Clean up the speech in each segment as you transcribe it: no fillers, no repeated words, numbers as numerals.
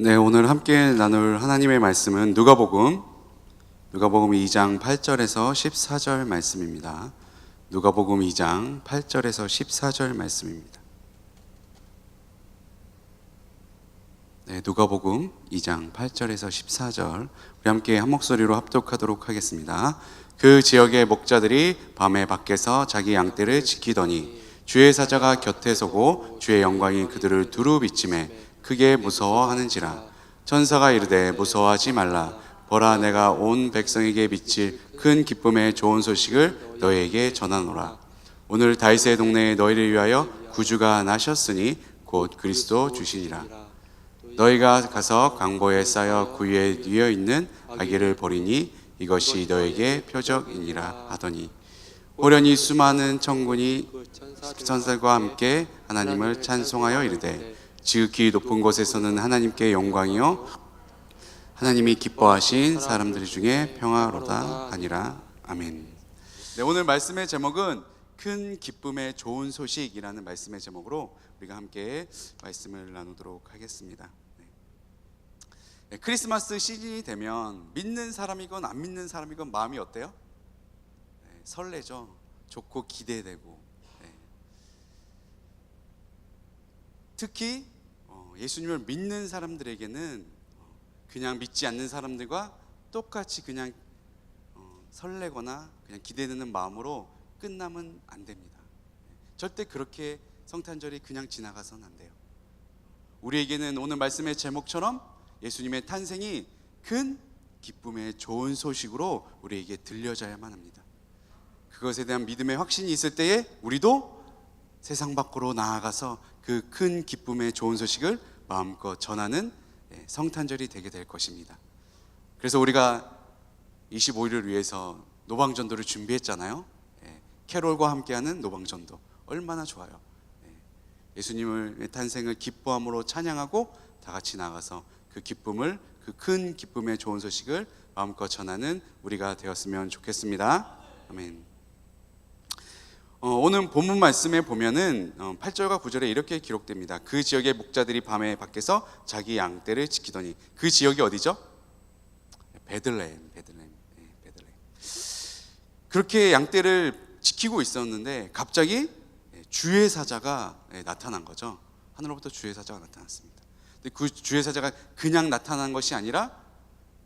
네, 오늘 함께 나눌 하나님의 말씀은 누가복음 2장 8절에서 14절 말씀입니다. 누가복음 2장 8절에서 14절 말씀입니다. 네, 누가복음 2장 8절에서 14절 우리 함께 한 목소리로 합독하도록 하겠습니다. 그 지역의 목자들이 밤에 밖에서 자기 양떼를 지키더니 주의 사자가 곁에 서고 주의 영광이 그들을 두루 비치매 크게 무서워하는지라. 천사가 이르되 무서워하지 말라. 보라, 내가 온 백성에게 비칠 큰 기쁨의 좋은 소식을 너희에게 전하노라. 오늘 다윗의 동네에 너희를 위하여 구주가 나셨으니 곧 그리스도 주시니라. 너희가 가서 강보에 쌓여 구유에 뉘어 있는 아기를 보리니 이것이 너에게 표적이니라 하더니, 호련히 수많은 천군이 천사들과 함께 하나님을 찬송하여 이르되 지극히 높은 곳에서는 하나님께 영광이요 하나님이 기뻐하신 사람들 중에 평화로다 하니라. 아멘. 네, 오늘 말씀의 제목은 큰 기쁨의 좋은 소식이라는 말씀의 제목으로 우리가 함께 말씀을 나누도록 하겠습니다. 네, 크리스마스 시즌이 되면 믿는 사람이건 안 믿는 사람이건 마음이 어때요? 네, 설레죠. 좋고 기대되고. 네. 특히 예수님을 믿는 사람들에게는 그냥 믿지 않는 사람들과 똑같이 그냥 설레거나 그냥 기대되는 마음으로 끝나면 안 됩니다. 절대 그렇게 성탄절이 그냥 지나가서는 안 돼요. 우리에게는 오늘 말씀의 제목처럼 예수님의 탄생이 큰 기쁨의 좋은 소식으로 우리에게 들려져야만 합니다. 그것에 대한 믿음의 확신이 있을 때에 우리도 세상 밖으로 나아가서 그 큰 기쁨의 좋은 소식을 마음껏 전하는 성탄절이 되게 될 것입니다. 그래서 우리가 25일을 위해서 노방전도를 준비했잖아요. 캐롤과 함께하는 노방전도 얼마나 좋아요. 예수님의 탄생을 기뻐함으로 찬양하고 다 같이 나가서 그 기쁨을, 그 큰 기쁨의 좋은 소식을 마음껏 전하는 우리가 되었으면 좋겠습니다. 아멘. 오늘 본문 말씀에 보면은 8절과 9절에 이렇게 기록됩니다. 그 지역의 목자들이 밤에 밖에서 자기 양떼를 지키더니. 그 지역이 어디죠? 베들레헴. 그렇게 양떼를 지키고 있었는데 갑자기 주의 사자가 나타난 거죠. 하늘로부터 주의 사자가 나타났습니다. 근데 그 주의 사자가 그냥 나타난 것이 아니라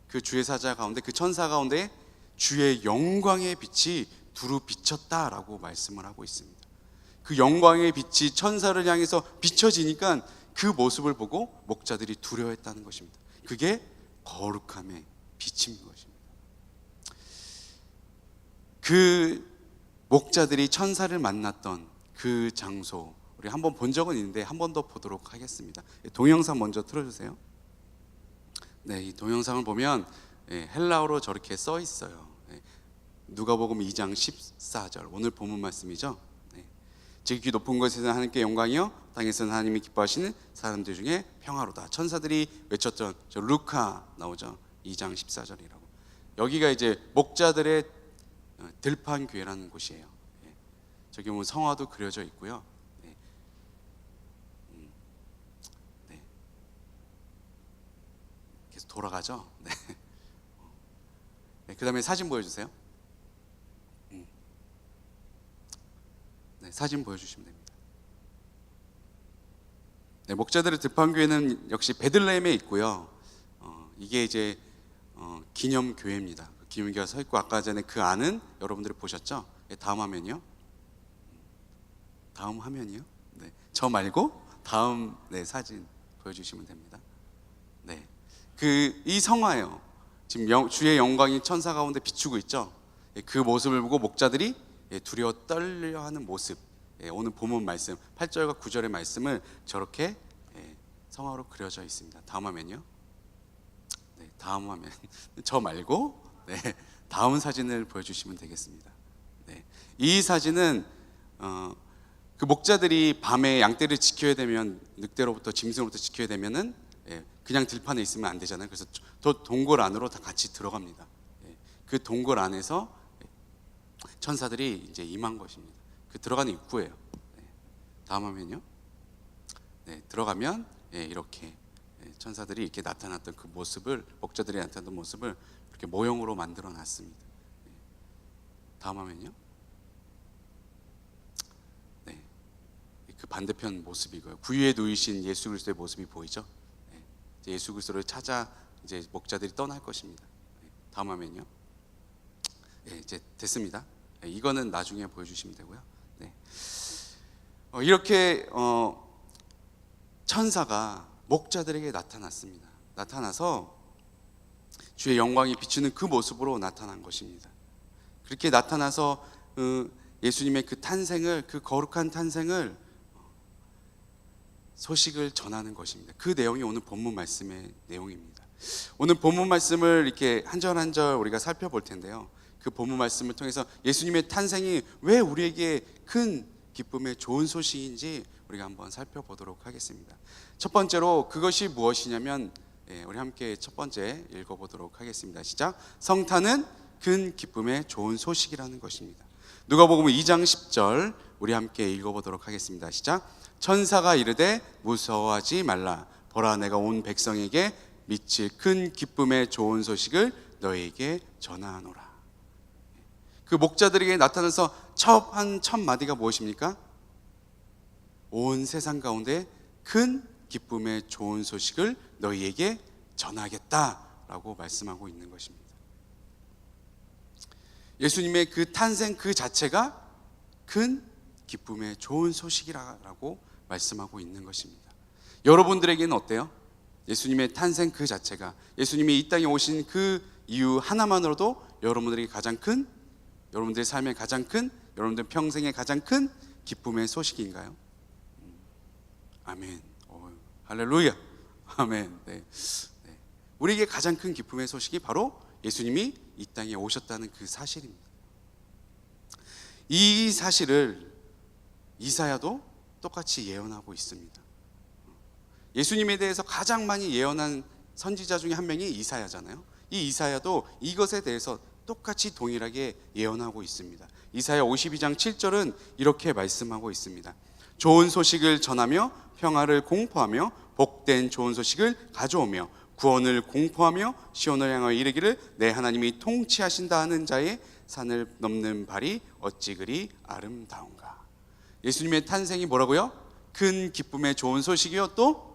그 주의 사자 가운데, 그 천사 가운데 주의 영광의 빛이 두루 비쳤다라고 말씀을 하고 있습니다. 그 영광의 빛이 천사를 향해서 비춰지니까 그 모습을 보고 목자들이 두려워했다는 것입니다. 그게 거룩함의 빛인 것입니다. 그 목자들이 천사를 만났던 그 장소, 우리 한번 본 적은 있는데 한 번 더 보도록 하겠습니다. 동영상 먼저 틀어주세요. 네, 이 동영상을 보면 헬라어로 저렇게 써 있어요. 누가복음 2장 14절, 오늘 본문 말씀이죠. 지극히 높은 곳에서는 하나님께 영광이요 땅에서는 하나님이 기뻐하시는 사람들 중에 평화로다. 천사들이 외쳤던 저 루카 나오죠. 2장 14절이라고. 여기가 이제 목자들의 들판 교회라는 곳이에요. 저기 보면 성화도 그려져 있고요. 계속 돌아가죠. 그 다음에 사진 보여주세요. 사진 보여주시면 됩니다. 목자들의 들판교회는 역시 베들레헴에 있고요. 이게 이제 기념교회입니다. 기념교회가 서 있고, 아까 전에 그 안은 여러분들이 보셨죠? 다음 화면이요. 다음 화면이요. 저 말고 다음 사진 보여주시면 됩니다. 이 성화예요. 지금 주의 영광이 천사 가운데 비추고 있죠. 그 모습을 보고 목자들이 두려워 떨려하는 모습, 오늘 본문 말씀 8절과 9절의 말씀을 저렇게 성화로 그려져 있습니다. 다음 화면이요. 다음 화면. 저 말고 다음 사진을 보여주시면 되겠습니다. 이 사진은 그 목자들이 밤에 양떼를 지켜야 되면, 늑대로부터 짐승으로부터 지켜야 되면은 그냥 들판에 있으면 안 되잖아요. 그래서 저 동굴 안으로 다 같이 들어갑니다. 그 동굴 안에서 천사들이 이제 임한 것입니다. 그 들어가는 입구예요. 다음 화면요. 들어가면 이렇게 천사들이 이렇게 나타났던 그 모습을, 목자들이 나타났던 모습을 이렇게 모형으로 만들어 놨습니다. 다음 화면요. 네, 그 반대편 모습이 이거예요. 구유에 누이신 예수 그리스도의 모습이 보이죠? 이제 예수 그리스도를 찾아 이제 목자들이 떠날 것입니다. 다음 화면요. 이제 됐습니다. 이거는 나중에 보여주시면 되고요. 이렇게 천사가 목자들에게 나타났습니다. 나타나서 주의 영광이 비추는 그 모습으로 나타난 것입니다. 그렇게 나타나서 예수님의 그 탄생을, 그 거룩한 탄생을, 소식을 전하는 것입니다. 그 내용이 오늘 본문 말씀의 내용입니다. 오늘 본문 말씀을 이렇게 한 절 한 절 우리가 살펴볼 텐데요. 그 본문 말씀을 통해서 예수님의 탄생이 왜 우리에게 큰 기쁨의 좋은 소식인지 우리가 한번 살펴보도록 하겠습니다. 첫 번째로 그것이 무엇이냐면, 우리 함께 첫 번째 읽어보도록 하겠습니다. 시작. 성탄은 큰 기쁨의 좋은 소식이라는 것입니다. 누가복음 2장 10절 우리 함께 읽어보도록 하겠습니다. 시작. 천사가 이르되 무서워하지 말라. 보라, 내가 온 백성에게 미칠 큰 기쁨의 좋은 소식을 너희에게 전하노라. 그 목자들에게 나타나서 첫 마디가 무엇입니까? 온 세상 가운데 큰 기쁨의 좋은 소식을 너희에게 전하겠다라고 말씀하고 있는 것입니다. 예수님의 그 탄생 그 자체가 큰 기쁨의 좋은 소식이라고 말씀하고 있는 것입니다. 여러분들에게는 어때요? 예수님의 탄생 그 자체가, 예수님이 이 땅에 오신 그 이유 하나만으로도 여러분들에게 가장 큰, 여러분들의 삶의 가장 큰, 여러분들 평생의 가장 큰 기쁨의 소식인가요? 아멘. 할렐루야. 아멘. 네. 우리에게 가장 큰 기쁨의 소식이 바로 예수님이 이 땅에 오셨다는 그 사실입니다. 이 사실을 이사야도 똑같이 예언하고 있습니다. 예수님에 대해서 가장 많이 예언한 선지자 중에 한 명이 이사야잖아요. 이 이사야도 이것에 대해서 똑같이 동일하게 예언하고 있습니다. 이사야 52장 7절은 이렇게 말씀하고 있습니다. 좋은 소식을 전하며 평화를 공포하며 복된 좋은 소식을 가져오며 구원을 공포하며 시온을 향하여 이르기를 내 하나님이 통치하신다 하는 자의 산을 넘는 발이 어찌 그리 아름다운가. 예수님의 탄생이 뭐라고요? 큰 기쁨의 좋은 소식이요, 또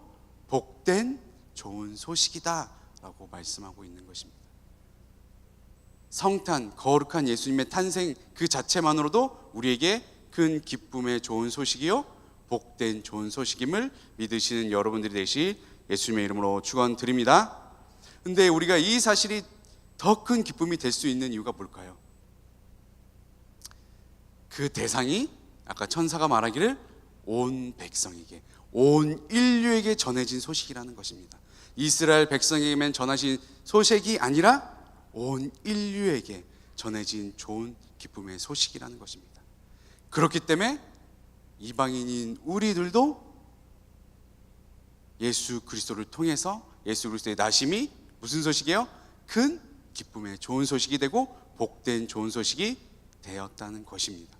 복된 좋은 소식이다 라고 말씀하고 있는 것입니다. 성탄, 거룩한 예수님의 탄생 그 자체만으로도 우리에게 큰 기쁨의 좋은 소식이요 복된 좋은 소식임을 믿으시는 여러분들이 되시 예수님의 이름으로 축원드립니다. 근데 우리가 이 사실이 더 큰 기쁨이 될 수 있는 이유가 뭘까요? 그 대상이 아까 천사가 말하기를 온 백성에게, 온 인류에게 전해진 소식이라는 것입니다. 이스라엘 백성에게만 전하신 소식이 아니라 온 인류에게 전해진 좋은 기쁨의 소식이라는 것입니다. 그렇기 때문에 이방인인 우리들도 예수 그리스도를 통해서 예수 그리스도의 나심이 무슨 소식이에요? 큰 기쁨의 좋은 소식이 되고 복된 좋은 소식이 되었다는 것입니다.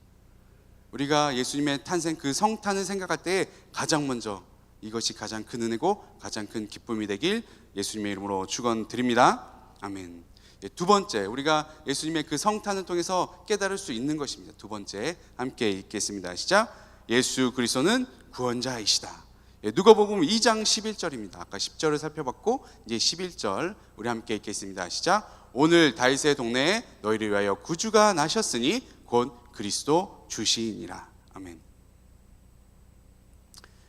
우리가 예수님의 탄생 그 성탄을 생각할 때 가장 먼저 이것이 가장 큰 은혜고 가장 큰 기쁨이 되길 예수님의 이름으로 축원드립니다. 아멘. 두 번째, 우리가 예수님의 그 성탄을 통해서 깨달을 수 있는 것입니다. 두 번째 함께 읽겠습니다. 시작. 예수 그리스도는 구원자이시다. 누가복음 2장 11절입니다. 아까 10절을 살펴봤고 이제 11절 우리 함께 읽겠습니다. 시작. 오늘 다윗의 동네에 너희를 위하여 구주가 나셨으니 곧 그리스도 주시니라. 아멘.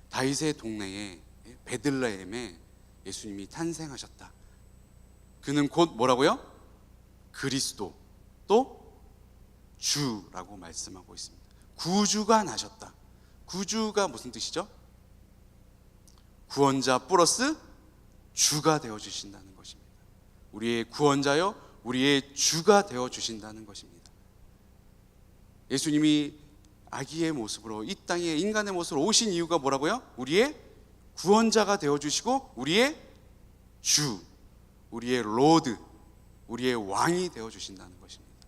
다윗의 동네에 베들레헴에 예수님이 탄생하셨다. 그는 곧 뭐라고요? 그리스도 또 주라고 말씀하고 있습니다. 구주가 나셨다. 구주가 무슨 뜻이죠? 구원자 플러스 주가 되어주신다는 것입니다. 우리의 구원자요 우리의 주가 되어주신다는 것입니다. 예수님이 아기의 모습으로 이 땅에 인간의 모습으로 오신 이유가 뭐라고요? 우리의 구원자가 되어주시고 우리의 주, 우리의 로드, 우리의 왕이 되어주신다는 것입니다.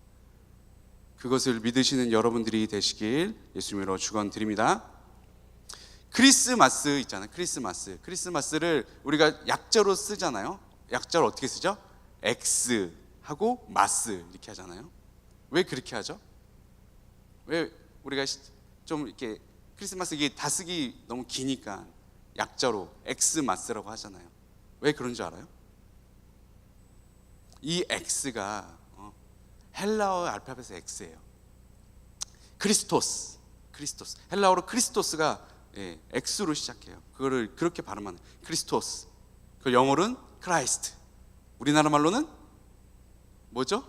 그것을 믿으시는 여러분들이 되시길 예수님으로 축원드립니다. 크리스마스 있잖아요. 크리스마스를 우리가 약자로 쓰잖아요. 약자를 어떻게 쓰죠? X 하고 마스 이렇게 하잖아요. 왜 그렇게 하죠? 왜 우리가 좀 이렇게 크리스마스 이게 다 쓰기 너무 기니까 약자로 엑스마스라고 하잖아요. 왜 그런 줄 알아요? 이 X가 헬라어 알파벳의 X예요. 크리스토스. 헬라어로 크리스토스가 X로 시작해요. 그거를 그렇게 발음하는 크리스토스. 그 영어로는 크라이스트. 우리나라 말로는 뭐죠?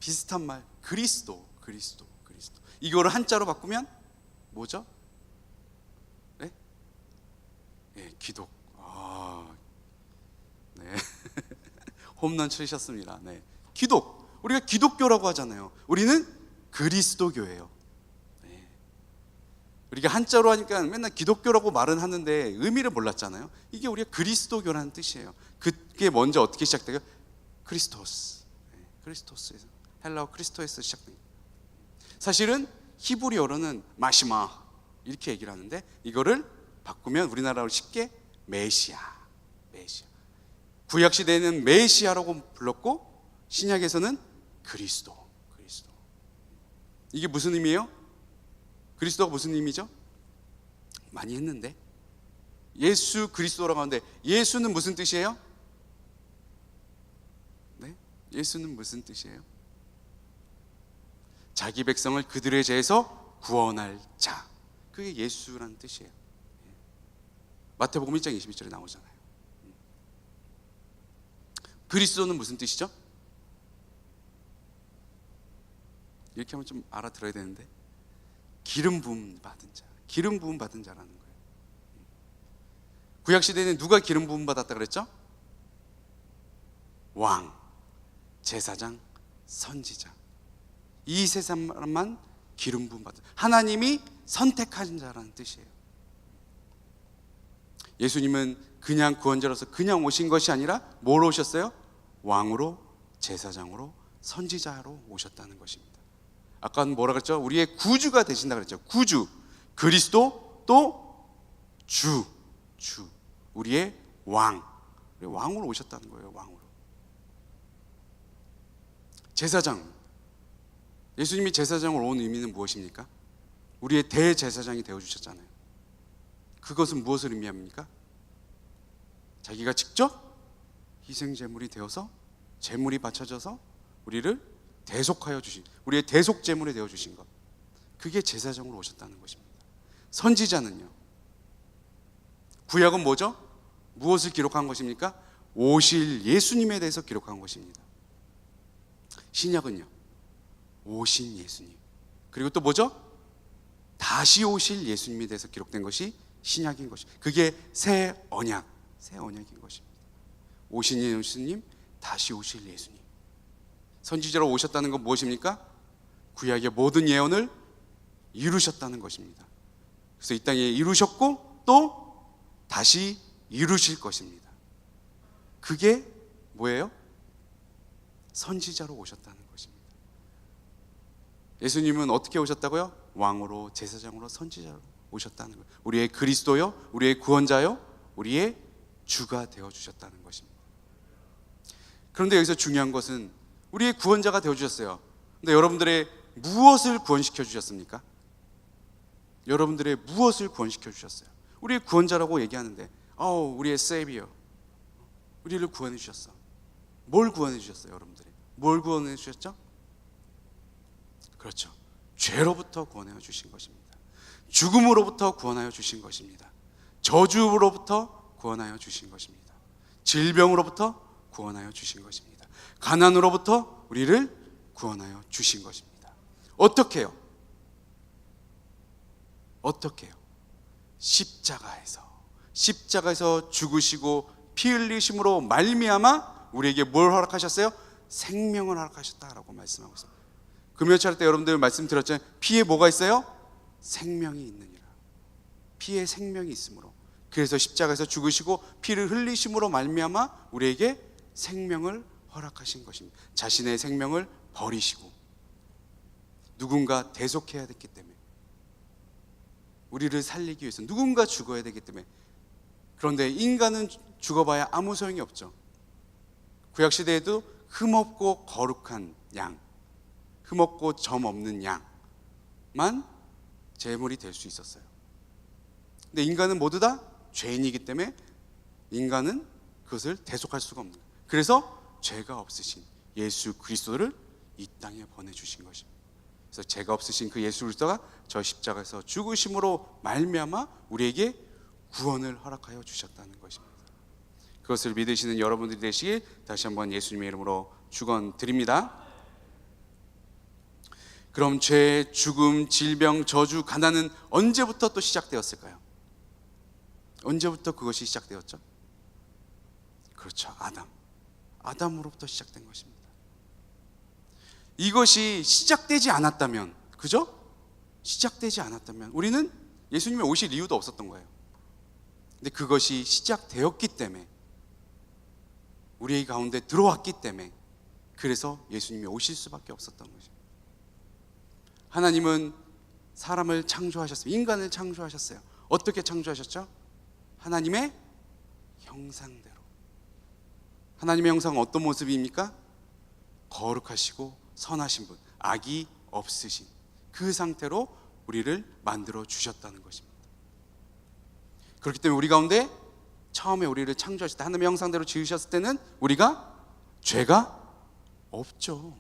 비슷한 말 그리스도. 이거를 한자로 바꾸면 뭐죠? 네? 네, 기독. 네. 홈런 치셨습니다. 네. 기독. 우리가 기독교라고 하잖아요. 우리는 그리스도교예요. 네. 우리가 한자로 하니까 맨날 기독교라고 말은 하는데 의미를 몰랐잖아요. 이게 우리가 그리스도교라는 뜻이에요. 그게 먼저 어떻게 시작돼요? 크리스토스. 네. 크리스토스에서 헬라어 크리스토에서 시작됩니다. 사실은 히브리어로는 마시마 이렇게 얘기를 하는데 이거를 바꾸면 우리나라로 쉽게 메시아. 구약 시대에는 메시아라고 불렀고 신약에서는 그리스도. 이게 무슨 의미예요? 그리스도가 무슨 의미죠? 많이 했는데 예수 그리스도라고 하는데 예수는 무슨 뜻이에요? 네? 예수는 무슨 뜻이에요? 자기 백성을 그들의 죄에서 구원할 자. 그게 예수라는 뜻이에요. 마태복음 1장 22절에 나오잖아요. 그리스도는 무슨 뜻이죠? 이렇게 하면 좀 알아들어야 되는데 기름 부음 받은 자라는 거예요. 구약 시대에는 누가 기름 부음 받았다 그랬죠? 왕, 제사장, 선지자. 이 세 사람만 기름 부음 받은 하나님이 선택한 자라는 뜻이에요. 예수님은 그냥 구원자로서 그냥 오신 것이 아니라 뭐로 오셨어요? 왕으로, 제사장으로, 선지자로 오셨다는 것입니다. 아까는 뭐라 그랬죠? 우리의 구주가 되신다 그랬죠. 구주, 그리스도, 또 주. 우리의 왕으로 오셨다는 거예요. 왕으로. 제사장. 예수님이 제사장으로 온 의미는 무엇입니까? 우리의 대제사장이 되어주셨잖아요. 그것은 무엇을 의미합니까? 자기가 직접 희생제물이 되어서 제물이 바쳐져서 우리를 대속하여 주신, 우리의 대속제물이 되어주신 것, 그게 제사장으로 오셨다는 것입니다. 선지자는요, 구약은 뭐죠? 무엇을 기록한 것입니까? 오실 예수님에 대해서 기록한 것입니다. 신약은요, 오신 예수님, 그리고 또 뭐죠? 다시 오실 예수님에 대해서 기록된 것이 신약인 것입니다. 그게 새 언약인 것입니다. 오신 예수님, 다시 오실 예수님. 선지자로 오셨다는 건 무엇입니까? 구약의 모든 예언을 이루셨다는 것입니다. 그래서 이 땅에 이루셨고 또 다시 이루실 것입니다. 그게 뭐예요? 선지자로 오셨다는 것입니다. 예수님은 어떻게 오셨다고요? 왕으로, 제사장으로, 선지자로 오셨다는 거예요. 우리의 그리스도요, 우리의 구원자요, 우리의 주가 되어주셨다는 것입니다. 그런데 여기서 중요한 것은 우리의 구원자가 되어주셨어요. 근데 여러분들의 무엇을 구원시켜 주셨습니까? 여러분들의 무엇을 구원시켜 주셨어요? 우리의 구원자라고 얘기하는데 우리의 세이비어, 우리를 구원해 주셨어. 뭘 구원해 주셨어요? 여러분들이 뭘 구원해 주셨죠? 그렇죠, 죄로부터 구원하여 주신 것입니다. 죽음으로부터 구원하여 주신 것입니다. 저주로부터 구원하여 주신 것입니다. 질병으로부터 구원하여 주신 것입니다. 가난으로부터 우리를 구원하여 주신 것입니다. 어떻게 해요? 십자가에서 죽으시고 피 흘리심으로 말미암아 우리에게 뭘 허락하셨어요? 생명을 허락하셨다라고 말씀하고 있습니다. 금요일 때 여러분들 말씀드렸잖아요. 피에 뭐가 있어요? 생명이 있느니라. 피에 생명이 있으므로, 그래서 십자가에서 죽으시고 피를 흘리심으로 말미암아 우리에게 생명을 허락하신 것입니다. 자신의 생명을 버리시고 누군가 대속해야 됐기 때문에 우리를 살리기 위해서 누군가 죽어야 되기 때문에. 그런데 인간은 죽어봐야 아무 소용이 없죠. 구약시대에도 흠없고 거룩한 양, 흠없고 점 없는 양만 제물이 될 수 있었어요. 근데 인간은 모두 다 죄인이기 때문에 인간은 그것을 대속할 수가 없는 거예요. 그래서 죄가 없으신 예수 그리스도를 이 땅에 보내주신 것입니다. 그래서 죄가 없으신 그 예수 그리스도가 저 십자가에서 죽으심으로 말미암아 우리에게 구원을 허락하여 주셨다는 것입니다. 그것을 믿으시는 여러분들이 되시길 다시 한번 예수님의 이름으로 축원드립니다. 그럼 죄, 죽음, 질병, 저주, 가난은 언제부터 또 시작되었을까요? 언제부터 그것이 시작되었죠? 그렇죠. 아담으로부터 시작된 것입니다. 이것이 시작되지 않았다면, 그죠? 시작되지 않았다면 우리는 예수님이 오실 이유도 없었던 거예요. 근데 그것이 시작되었기 때문에, 우리 가운데 들어왔기 때문에, 그래서 예수님이 오실 수밖에 없었던 것입니다. 하나님은 사람을 창조하셨어요. 인간을 창조하셨어요. 어떻게 창조하셨죠? 하나님의 형상대로. 하나님의 형상은 어떤 모습입니까? 거룩하시고 선하신 분, 악이 없으신 그 상태로 우리를 만들어 주셨다는 것입니다. 그렇기 때문에 우리 가운데 처음에 우리를 창조하실 때, 하나님의 형상대로 지으셨을 때는 우리가 죄가 없죠.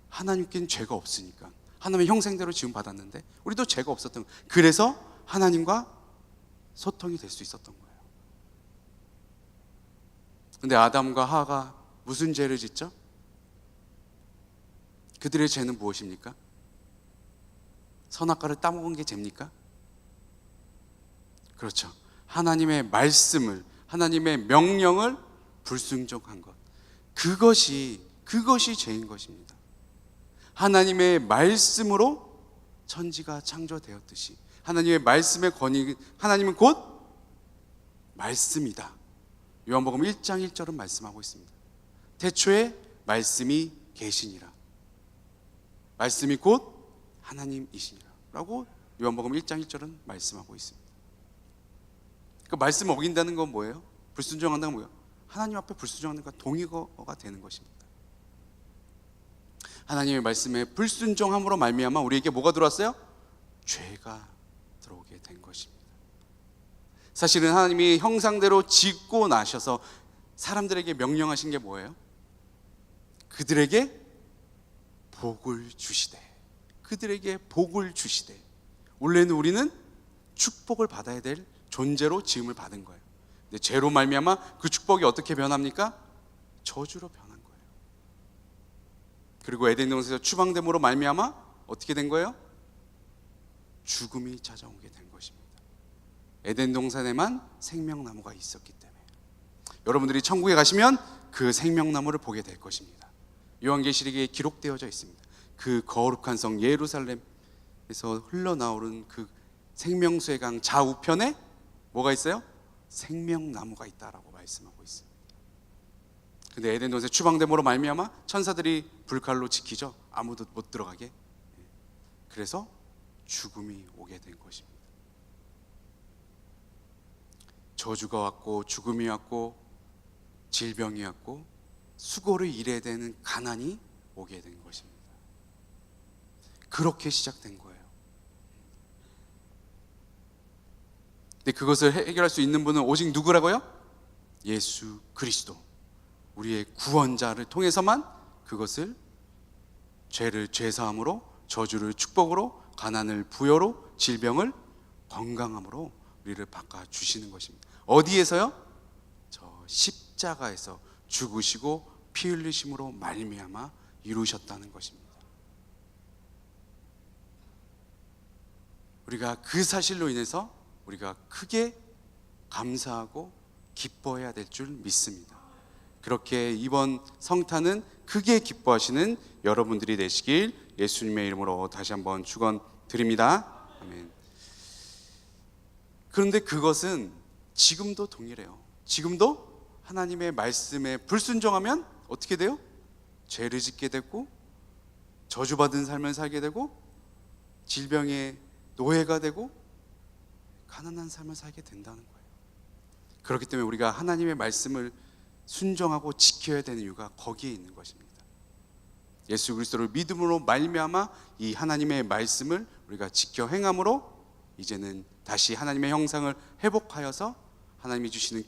하나님께는 죄가 없으니까. 하나님의 형상대로 지음 받았는데 우리도 죄가 없었던 거예요. 그래서 하나님과 소통이 될 수 있었던 거예요. 근데 아담과 하와가 무슨 죄를 짓죠? 그들의 죄는 무엇입니까? 선악과를 따먹은 게 죄입니까? 그렇죠. 하나님의 말씀을, 하나님의 명령을 불순종한 것, 그것이 죄인 것입니다. 하나님의 말씀으로 천지가 창조되었듯이 하나님의 말씀의 권위, 하나님은 곧 말씀이다. 요한복음 1장 1절은 말씀하고 있습니다. 태초에 말씀이 계시니라. 말씀이 곧 하나님이시니라 라고 요한복음 1장 1절은 말씀하고 있습니다. 그 말씀 어긴다는 건 뭐예요? 불순종한다는 건 뭐예요? 하나님 앞에 불순종하는 건 동의어가 되는 것입니다. 하나님의 말씀에 불순종함으로 말미암아 우리에게 뭐가 들어왔어요? 죄가 들어오게 된 것입니다. 사실은 하나님이 형상대로 짓고 나셔서 사람들에게 명령하신 게 뭐예요? 그들에게 복을 주시되, 그들에게 복을 주시되. 원래는 우리는 축복을 받아야 될 존재로 지음을 받은 거예요. 근데 죄로 말미암아 그 축복이 어떻게 변합니까? 저주로 변한 거예요. 그리고 에덴 동산에서 추방됨으로 말미암아 어떻게 된 거예요? 죽음이 찾아오게 된 것입니다. 에덴 동산에만 생명나무가 있었기 때문에. 여러분들이 천국에 가시면 그 생명나무를 보게 될 것입니다. 요한계시록에 기록되어져 있습니다. 그 거룩한 성 예루살렘에서 흘러나오는 그 생명수의 강 좌우편에 뭐가 있어요? 생명나무가 있다라고 말씀하고 있습니다. 근데 에덴 동산에 추방됨으로 말미암아 천사들이 불칼로 지키죠. 아무도 못 들어가게. 그래서 죽음이 오게 된 것입니다. 저주가 왔고, 죽음이 왔고, 질병이 왔고, 수고를 일해야 되는 가난이 오게 된 것입니다. 그렇게 시작된 거예요. 근데 그것을 해결할 수 있는 분은 오직 누구라고요? 예수 그리스도, 우리의 구원자를 통해서만 그것을, 죄를 죄사함으로, 저주를 축복으로, 가난을 부여로, 질병을 건강함으로 우리를 바꿔주시는 것입니다. 어디에서요? 저 십자가에서 죽으시고 피 흘리심으로 말미암아 이루셨다는 것입니다. 우리가 그 사실로 인해서 우리가 크게 감사하고 기뻐해야 될 줄 믿습니다. 그렇게 이번 성탄은 크게 기뻐하시는 여러분들이 되시길 예수님의 이름으로 다시 한번 축원드립니다. 아멘. 그런데 그것은 지금도 동일해요. 지금도 하나님의 말씀에 불순종하면 어떻게 돼요? 죄를 짓게 되고, 저주받은 삶을 살게 되고, 질병의 노예가 되고, 가난한 삶을 살게 된다는 거예요. 그렇기 때문에 우리가 하나님의 말씀을 순종하고 지켜야 되는 이유가 거기에 있는 것입니다. 예수 그리스도를 믿음으로 말미암아 이 하나님의 말씀을 우리가 지켜 행함으로 이제는 다시 하나님의 형상을 회복하여서 하나님이 주시는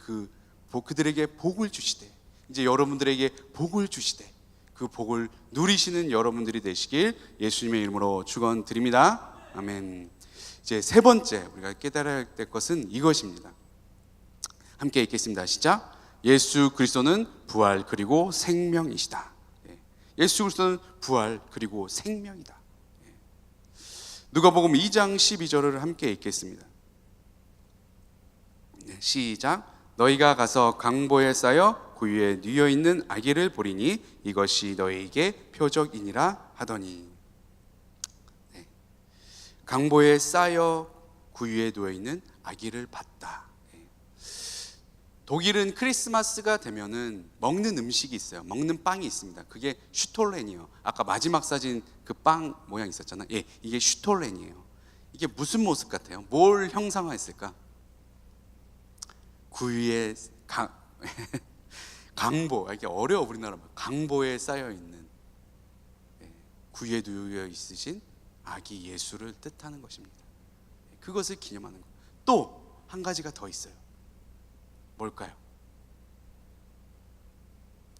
그들에게 복을 주시되, 이제 여러분들에게 복을 주시되 그 복을 누리시는 여러분들이 되시길 예수님의 이름으로 축원드립니다. 아멘. 이제 세 번째 우리가 깨달아야 될 것은 이것입니다. 함께 읽겠습니다. 시작. 예수 그리스도는 부활 그리고 생명이시다. 예수 그리스도는 부활 그리고 생명이다. 누가복음 2장 12절을 함께 읽겠습니다. 시작. 너희가 가서 강보에 쌓여 그 위에 뉘어 있는 아기를 보리니 이것이 너희에게 표적이니라 하더니. 강보에 쌓여 그 위에 누워 있는 아기를 봤다. 독일은 크리스마스가 되면은 먹는 음식이 있어요. 먹는 빵이 있습니다. 그게 슈톨렌이에요. 아까 마지막 사진 그 빵 모양 있었잖아요. 예, 이게 슈톨렌이에요. 이게 무슨 모습 같아요? 뭘 형상화했을까? 그 위에 강보, 이게 어려워 우리나라 말. 강보에 쌓여 있는 그 위에 누워 있으신 아기 예수를 뜻하는 것입니다. 그것을 기념하는 것. 또 한 가지가 더 있어요. 뭘까요?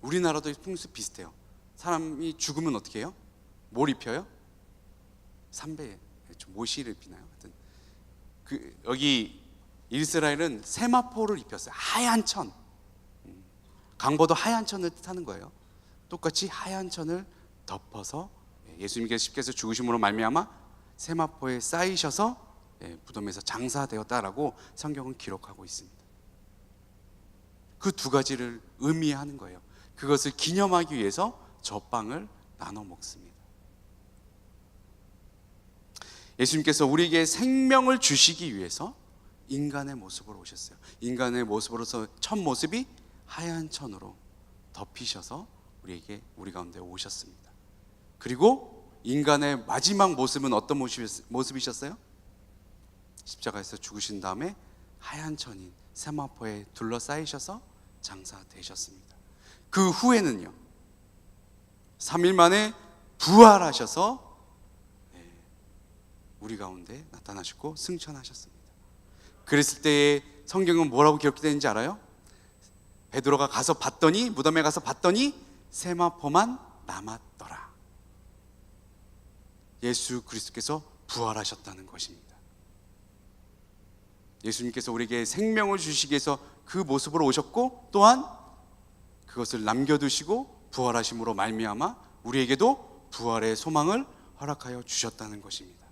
우리나라도 풍습 비슷해요. 사람이 죽으면 어떻게 해요? 뭘 입혀요? 삼배, 모시를 입히나요? 하여튼 여기 이스라엘은 세마포를 입혔어요. 하얀 천. 강보도 하얀 천을 뜻하는 거예요. 똑같이 하얀 천을 덮어서 예수님께서 십계에서 죽으심으로 말미암아 세마포에 쌓이셔서 무덤에서 장사되었다라고 성경은 기록하고 있습니다. 그 두 가지를 의미하는 거예요. 그것을 기념하기 위해서 저 빵을 나눠 먹습니다. 예수님께서 우리에게 생명을 주시기 위해서 인간의 모습으로 오셨어요. 인간의 모습으로서 첫 모습이 하얀 천으로 덮이셔서 우리 가운데 오셨습니다. 그리고 인간의 마지막 모습은 어떤 모습이셨어요? 십자가에서 죽으신 다음에 하얀 천인 세마포에 둘러싸이셔서 장사되셨습니다. 그 후에는요, 3일 만에 부활하셔서 우리 가운데 나타나셨고 승천하셨습니다. 그랬을 때의 성경은 뭐라고 기록되는지 알아요? 베드로가 가서 봤더니, 무덤에 가서 봤더니 세마포만 남았더라. 예수 그리스도께서 부활하셨다는 것입니다. 예수님께서 우리에게 생명을 주시기 위해서 그 모습으로 오셨고, 또한 그것을 남겨두시고 부활하심으로 말미암아 우리에게도 부활의 소망을 허락하여 주셨다는 것입니다.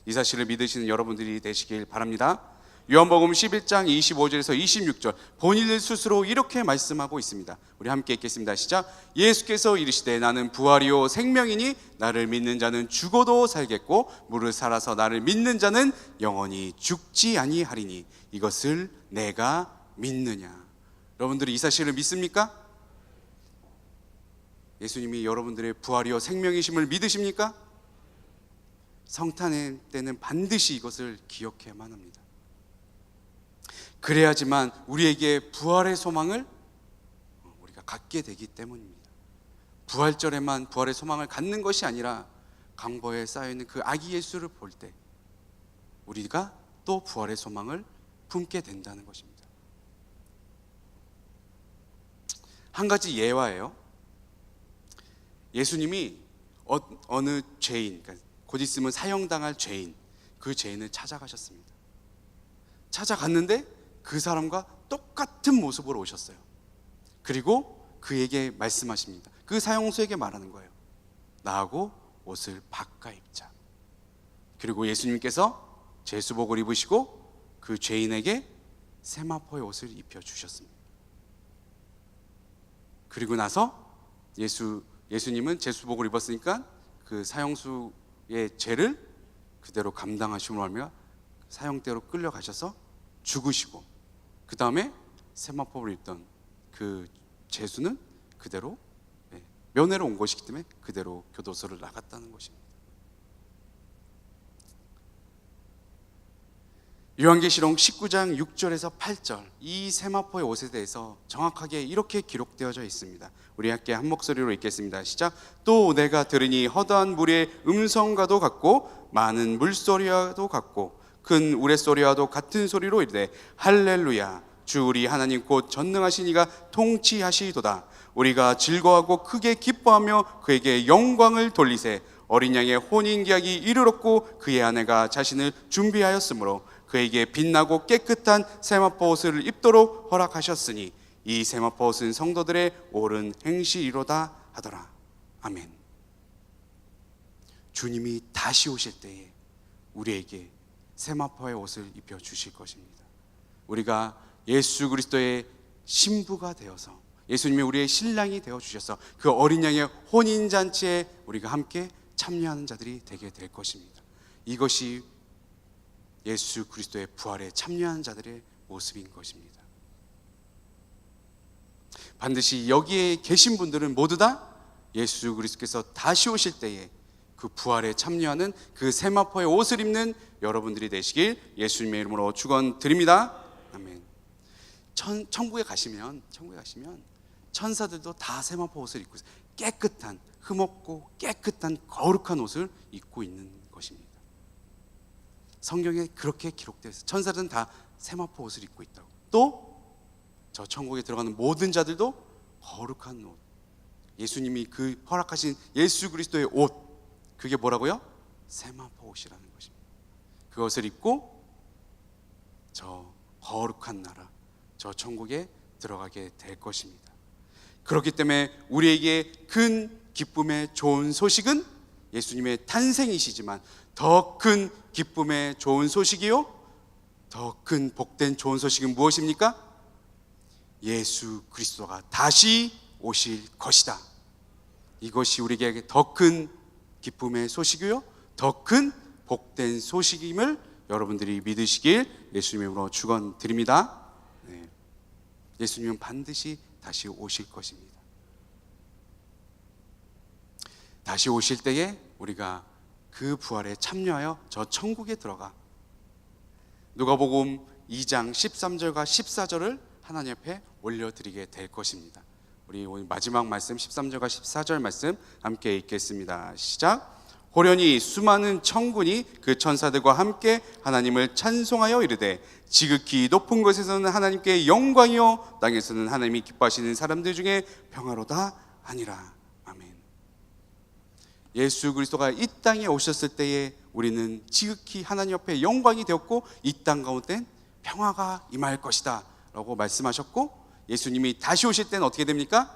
이 사실을 믿으시는 여러분들이 되시길 바랍니다. 요한복음 11장 25절에서 26절 본인 스스로 이렇게 말씀하고 있습니다. 우리 함께 읽겠습니다. 시작. 예수께서 이르시되 나는 부활이요 생명이니 나를 믿는 자는 죽어도 살겠고 무릇 살아서 나를 믿는 자는 영원히 죽지 아니하리니 이것을 내가 믿느냐. 여러분들이 이 사실을 믿습니까? 예수님이 여러분들의 부활이요 생명이심을 믿으십니까? 성탄의 때는 반드시 이것을 기억해야만 합니다. 그래야지만 우리에게 부활의 소망을 우리가 갖게 되기 때문입니다. 부활절에만 부활의 소망을 갖는 것이 아니라 강보에 쌓여있는 그 아기 예수를 볼 때 우리가 또 부활의 소망을 품게 된다는 것입니다. 한 가지 예화예요. 예수님이 어느 죄인, 곧 있으면 사형당할 죄인, 그 죄인을 찾아가셨습니다. 찾아갔는데 그 사람과 똑같은 모습으로 오셨어요. 그리고 그에게 말씀하십니다. 그 사형수에게 말하는 거예요. 나하고 옷을 바꿔 입자. 그리고 예수님께서 제수복을 입으시고 그 죄인에게 세마포의 옷을 입혀주셨습니다. 그리고 나서 예수님은 제수복을 입었으니까 그 사형수의 죄를 그대로 감당하심으로 하며 사형대로 끌려가셔서 죽으시고, 그 다음에 세마포를 입던 그 제수는 그대로 면회로 온 것이기 때문에 그대로 교도소를 나갔다는 것입니다. 요한계시록 19장 6절에서 8절 이 세마포의 옷에 대해서 정확하게 이렇게 기록되어져 있습니다. 우리 함께 한 목소리로 읽겠습니다. 시작. 또 내가 들으니 허다한 물의 음성과도 같고 많은 물소리와도 같고 큰 우레소리와도 같은 소리로 이르되 할렐루야 주 우리 하나님 곧 전능하신 이가 통치하시도다. 우리가 즐거워하고 크게 기뻐하며 그에게 영광을 돌리세. 어린 양의 혼인계약이 이르렀고 그의 아내가 자신을 준비하였으므로 그에게 빛나고 깨끗한 세마포 옷을 입도록 허락하셨으니 이 세마포 옷은 성도들의 옳은 행실이로다 하더라. 아멘. 주님이 다시 오실 때에 우리에게 세마포의 옷을 입혀 주실 것입니다. 우리가 예수 그리스도의 신부가 되어서 예수님이 우리의 신랑이 되어 주셔서 그 어린 양의 혼인잔치에 우리가 함께 참여하는 자들이 되게 될 것입니다. 이것이 예수 그리스도의 부활에 참여하는 자들의 모습인 것입니다. 반드시 여기에 계신 분들은 모두 다 예수 그리스도께서 다시 오실 때에 그 부활에 참여하는 그 세마포의 옷을 입는 여러분들이 되시길 예수님의 이름으로 축원드립니다. 아멘. 천국에 가시면 천사들도 다 세마포 옷을 입고 있어요. 깨끗한 흠없고 깨끗한 거룩한 옷을 입고 있는 것입니다. 성경에 그렇게 기록되어 있어요. 천사들은 다 세마포 옷을 입고 있다고. 또 저 천국에 들어가는 모든 자들도 거룩한 옷, 예수님이 그 허락하신 예수 그리스도의 옷, 그게 뭐라고요? 세마포 옷이라는 것입니다. 그것을 입고 저 거룩한 나라, 저 천국에 들어가게 될 것입니다. 그렇기 때문에 우리에게 큰 기쁨의 좋은 소식은 예수님의 탄생이시지만 더 큰 기쁨의 좋은 소식이요, 더 큰 복된 좋은 소식은 무엇입니까? 예수 그리스도가 다시 오실 것이다. 이것이 우리에게 더 큰 기쁨의 소식이요, 더 큰 복된 소식임을 여러분들이 믿으시길 예수님의 이름으로 축원드립니다. 네. 예수님은 반드시 다시 오실 것입니다. 다시 오실 때에 우리가 그 부활에 참여하여 저 천국에 들어가 누가복음 2장 13절과 14절을 하나님 앞에 올려드리게 될 것입니다. 우리 오늘 마지막 말씀 13절과 14절 말씀 함께 읽겠습니다. 시작. 호련히 수많은 천군이 그 천사들과 함께 하나님을 찬송하여 이르되 지극히 높은 곳에서는 하나님께 영광이요 땅에서는 하나님이 기뻐하시는 사람들 중에 평화로다 하니라. 아멘. 예수 그리스도가 이 땅에 오셨을 때에 우리는 지극히 하나님 앞에 영광이 되었고 이 땅 가운데 평화가 임할 것이다 라고 말씀하셨고, 예수님이 다시 오실 때는 어떻게 됩니까?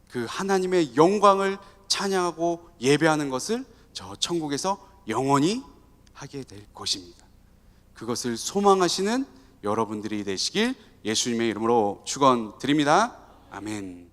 그 하나님의 영광을 찬양하고 예배하는 것을 저 천국에서 영원히 하게 될 것입니다. 그것을 소망하시는 여러분들이 되시길 예수님의 이름으로 축원드립니다. 아멘.